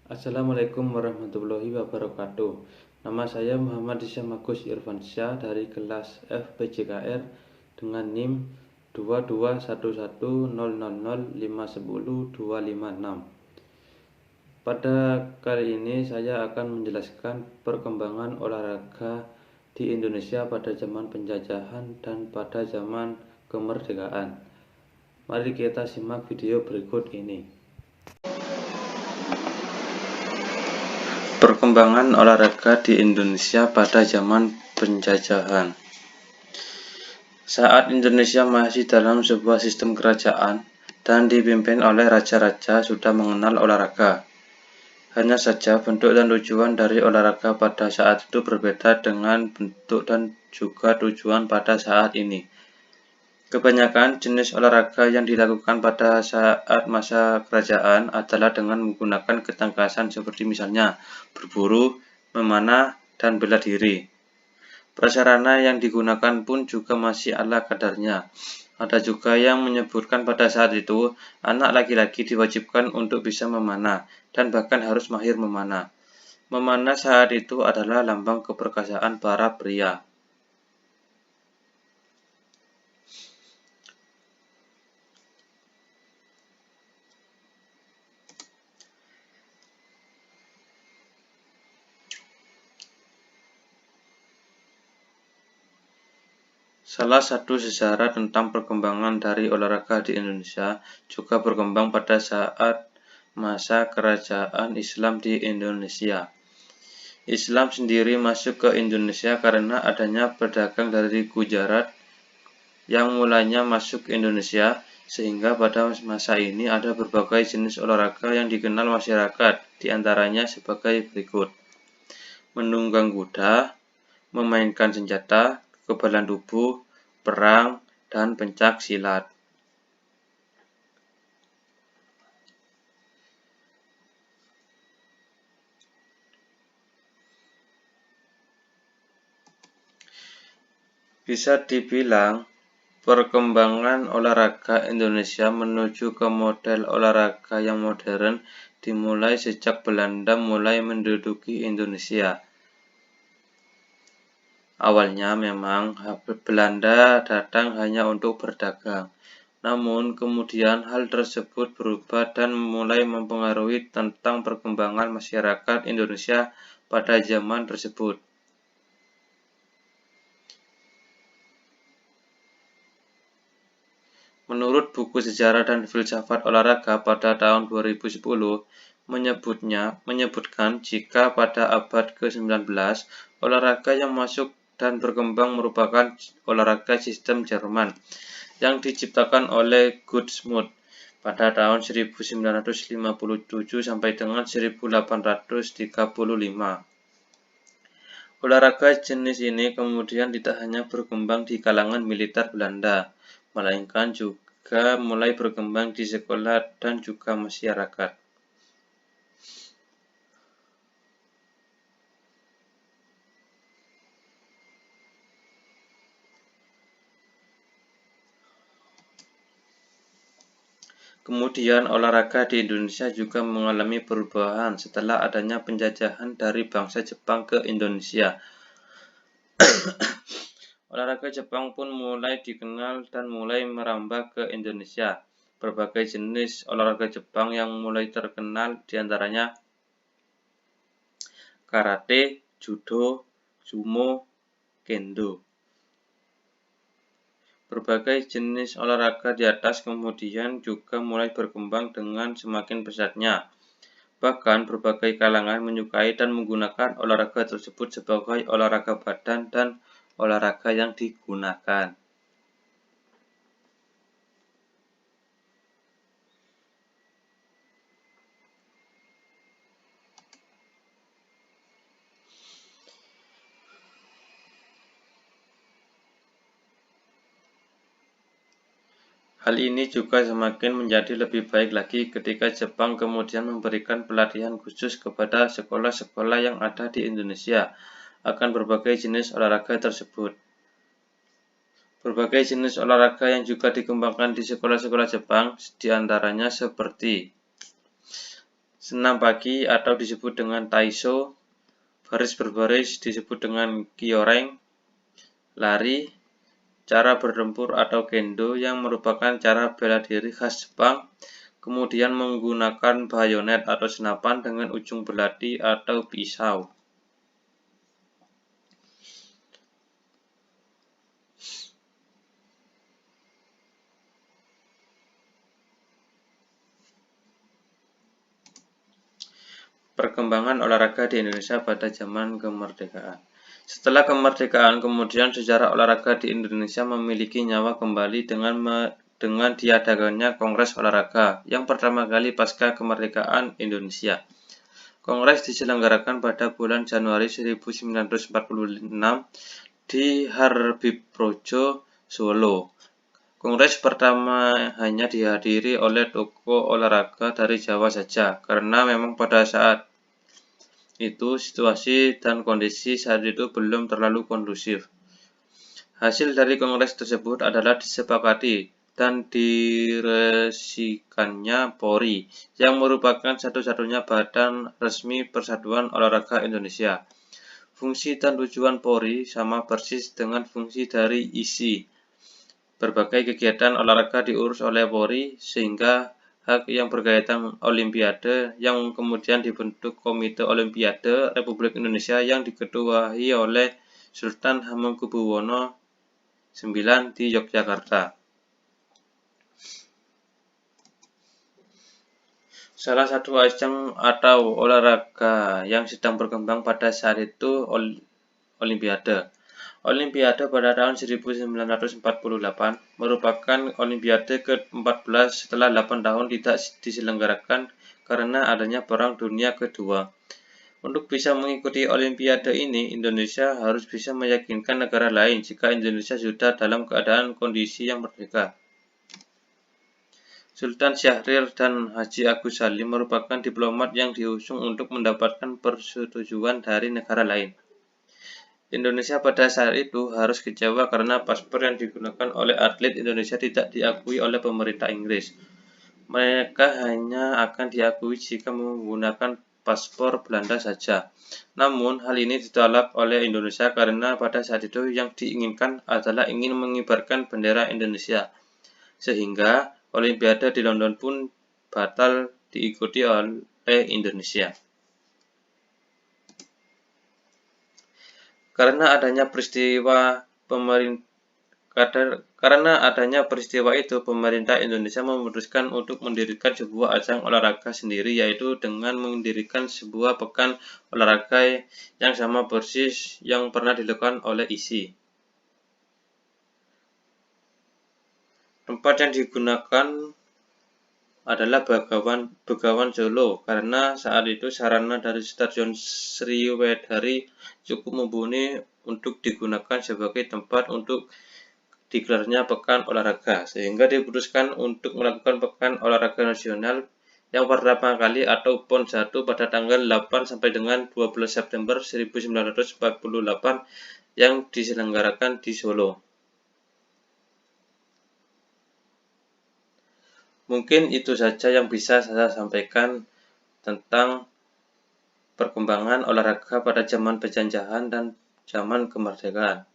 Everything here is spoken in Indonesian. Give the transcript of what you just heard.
Assalamualaikum warahmatullahi wabarakatuh. Nama saya Muhammad Isyam Agus Irfansyah dari kelas FPJKR dengan NIM 2211000510256. Pada kali ini saya akan menjelaskan perkembangan olahraga di Indonesia pada zaman penjajahan dan pada zaman kemerdekaan. Mari kita simak video berikut ini. Perkembangan olahraga di Indonesia pada zaman penjajahan. Saat Indonesia masih dalam sebuah sistem kerajaan dan dipimpin oleh raja-raja sudah mengenal olahraga. Hanya saja bentuk dan tujuan dari olahraga pada saat itu berbeda dengan bentuk dan juga tujuan pada saat ini. Kebanyakan jenis olahraga yang dilakukan pada saat masa kerajaan adalah dengan menggunakan ketangkasan seperti misalnya berburu, memanah, dan bela diri. Prasarana yang digunakan pun juga masih ala kadarnya. Ada juga yang menyebutkan pada saat itu anak laki-laki diwajibkan untuk bisa memanah dan bahkan harus mahir memanah. Memanah saat itu adalah lambang keperkasaan para pria. Salah satu sejarah tentang perkembangan dari olahraga di Indonesia juga berkembang pada saat masa kerajaan Islam di Indonesia. Islam sendiri masuk ke Indonesia karena adanya pedagang dari Gujarat yang mulanya masuk ke Indonesia, sehingga pada masa ini ada berbagai jenis olahraga yang dikenal masyarakat, diantaranya sebagai berikut: menunggang kuda, memainkan senjata, kekebalan tubuh, perang, dan pencak silat. Bisa dibilang, perkembangan olahraga Indonesia menuju ke model olahraga yang modern dimulai sejak Belanda mulai menduduki Indonesia. Awalnya memang Belanda datang hanya untuk berdagang. Namun kemudian hal tersebut berubah dan mulai mempengaruhi tentang perkembangan masyarakat Indonesia pada zaman tersebut. Menurut buku Sejarah dan Filsafat Olahraga pada tahun 2010 menyebutkan jika pada abad ke-19 olahraga yang masuk dan berkembang merupakan olahraga sistem Jerman yang diciptakan oleh Gutsmuth pada tahun 1957 sampai dengan 1835. Olahraga jenis ini kemudian tidak hanya berkembang di kalangan militer Belanda, melainkan juga mulai berkembang di sekolah dan juga masyarakat. Kemudian olahraga di Indonesia juga mengalami perubahan setelah adanya penjajahan dari bangsa Jepang ke Indonesia. Olahraga Jepang pun mulai dikenal dan mulai merambah ke Indonesia. Berbagai jenis olahraga Jepang yang mulai terkenal diantaranya karate, judo, sumo, kendo. Berbagai jenis olahraga di atas kemudian juga mulai berkembang dengan semakin pesatnya. Bahkan berbagai kalangan menyukai dan menggunakan olahraga tersebut sebagai olahraga badan dan olahraga yang digunakan. Hal ini juga semakin menjadi lebih baik lagi ketika Jepang kemudian memberikan pelatihan khusus kepada sekolah-sekolah yang ada di Indonesia akan berbagai jenis olahraga tersebut. Berbagai jenis olahraga yang juga dikembangkan di sekolah-sekolah Jepang diantaranya seperti Senam pagi atau disebut dengan Taiso, baris berbaris disebut dengan Kyoreng, lari, cara bertempur atau Kendo yang merupakan cara bela diri khas Jepang, kemudian menggunakan bayonet atau senapan dengan ujung belati atau pisau. Perkembangan olahraga di Indonesia pada zaman kemerdekaan. Setelah kemerdekaan, kemudian sejarah olahraga di Indonesia memiliki nyawa kembali dengan diadakannya Kongres Olahraga yang pertama kali pasca kemerdekaan Indonesia. Kongres diselenggarakan pada bulan Januari 1946 di Harbibrojo, Solo. Kongres pertama hanya dihadiri oleh tokoh olahraga dari Jawa saja, karena memang pada saat itu situasi dan kondisi saat itu belum terlalu kondusif. Hasil dari kongres tersebut adalah disepakati dan diresikannya Polri, yang merupakan satu-satunya badan resmi Persatuan Olahraga Indonesia. Fungsi dan tujuan Polri sama persis dengan fungsi dari ISI. Berbagai kegiatan olahraga diurus oleh Polri, sehingga hak yang berkaitan Olimpiade yang kemudian dibentuk Komite Olimpiade Republik Indonesia yang diketuai oleh Sultan Hamengkubuwono IX di Yogyakarta. Salah satu ajang atau olahraga yang sedang berkembang pada saat itu Olimpiade. Olimpiade pada tahun 1948 merupakan Olimpiade ke-14 setelah 8 tahun tidak diselenggarakan karena adanya Perang Dunia Kedua. Untuk bisa mengikuti Olimpiade ini, Indonesia harus bisa meyakinkan negara lain jika Indonesia sudah dalam keadaan kondisi yang merdeka. Sultan Syahrir dan Haji Agus Salim merupakan diplomat yang diusung untuk mendapatkan persetujuan dari negara lain. Indonesia pada saat itu harus kecewa karena paspor yang digunakan oleh atlet Indonesia tidak diakui oleh pemerintah Inggris. Mereka hanya akan diakui jika menggunakan paspor Belanda saja. Namun, hal ini ditolak oleh Indonesia karena pada saat itu yang diinginkan adalah ingin mengibarkan bendera Indonesia. Sehingga Olimpiade di London pun batal diikuti oleh Indonesia. Karena adanya peristiwa itu, pemerintah Indonesia memutuskan untuk mendirikan sebuah ajang olahraga sendiri, yaitu dengan mendirikan sebuah pekan olahraga yang sama persis yang pernah dilakukan oleh ISI. Tempat yang digunakan adalah Begawan Solo, karena saat itu sarana dari Stadion Sriwedari cukup mumpuni untuk digunakan sebagai tempat untuk digelarnya pekan olahraga, sehingga diputuskan untuk melakukan pekan olahraga nasional yang pertama kali atau PON 1 pada tanggal 8 sampai dengan 12 September 1948 yang diselenggarakan di Solo. Mungkin itu saja yang bisa saya sampaikan tentang perkembangan olahraga pada zaman penjajahan dan zaman kemerdekaan.